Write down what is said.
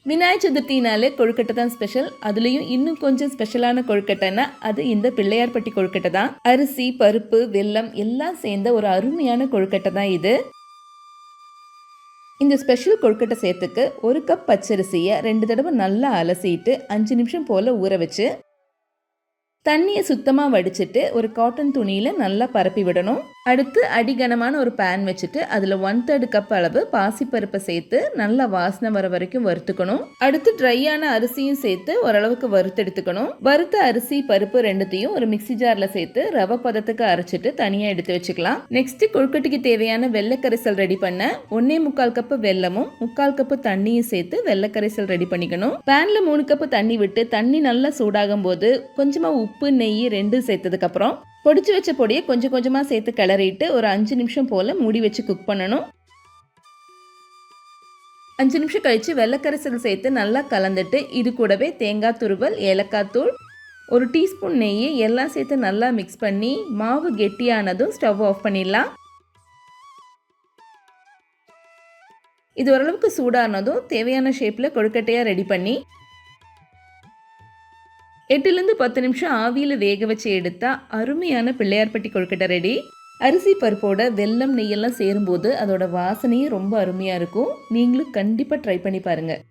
விநாயகர் சதுர்த்தினாலே கொழுக்கட்டை தான் ஸ்பெஷல். அதுலேயும் இன்னும் கொஞ்சம் ஸ்பெஷலான கொழுக்கட்டைன்னா அது இந்த பிள்ளையார்பட்டி கொழுக்கட்டை தான். அரிசி, பருப்பு, வெல்லம் எல்லாம் சேர்ந்த ஒரு அருமையான கொழுக்கட்டை தான் இது. இந்த ஸ்பெஷல் கொழுக்கட்டை சேர்த்துக்கு 1 கப் பச்சரிசியை 2 தடவை நல்லா அலசிட்டு 5 நிமிஷம் போல் ஊற வச்சு தண்ணியை சுத்தமாக வடிச்சிட்டு ஒரு காட்டன் துணியில் நல்லா பரப்பி விடணும். அடுத்து அடிகனமான ஒரு பேன் வச்சுட்டு அதில் 1/3 கப் அளவு பாசிப்பருப்பை சேர்த்து நல்லா வாசனை வர வரைக்கும் வறுத்துக்கணும். அடுத்து ட்ரையான அரிசியும் சேர்த்து ஓரளவுக்கு வறுத்தெடுத்துக்கணும். வறுத்த அரிசி, பருப்பு ரெண்டுத்தையும் ஒரு மிக்சி ஜாரில் சேர்த்து ரவை பதத்துக்கு அரைச்சிட்டு தனியாக எடுத்து வச்சுக்கலாம். நெக்ஸ்ட் கொழுக்கட்டைக்கு தேவையான வெள்ளைக்கரைசல் ரெடி பண்ண 1/4 கப்பு வெல்லமும் 3/4 கப்பு தண்ணியும் சேர்த்து வெள்ளைக்கரைசல் ரெடி பண்ணிக்கணும். பேனில் 3 கப்பு தண்ணி விட்டு தண்ணி நல்லா சூடாகும் போது கொஞ்சமாக உப்பு, நெய் ரெண்டும் சேர்த்ததுக்கப்புறம் பொடிச்சு வச்ச பொடியை கொஞ்சம் கொஞ்சமாக சேர்த்து கிளறிட்டு ஒரு 5 நிமிஷம் போல் மூடி வச்சு குக் பண்ணணும். 5 நிமிஷம் கழித்து வெள்ளைக்கரைசல் சேர்த்து நல்லா கலந்துட்டு இது கூடவே தேங்காய் துருவல், ஏலக்காய் தூள், 1 டீஸ்பூன் நெய் எல்லாம் சேர்த்து நல்லா மிக்ஸ் பண்ணி மாவு கெட்டியானதும் ஸ்டவ் ஆஃப் பண்ணிடலாம். இது ஓரளவுக்கு சூடானதும் தேவையான ஷேப்பில் கொழுக்கட்டையாக ரெடி பண்ணி 8லேருந்து 10 நிமிஷம் ஆவியில் வேக வச்சு எடுத்தால் அருமையான பிள்ளையார்பட்டி கொழுக்கட்டை ரெடி. அரிசி பருப்போட வெல்லம், நெய்யெல்லாம் சேரும்போது அதோட வாசனையும் ரொம்ப அருமையாக இருக்கும். நீங்களும் கண்டிப்பாக ட்ரை பண்ணி பாருங்கள்.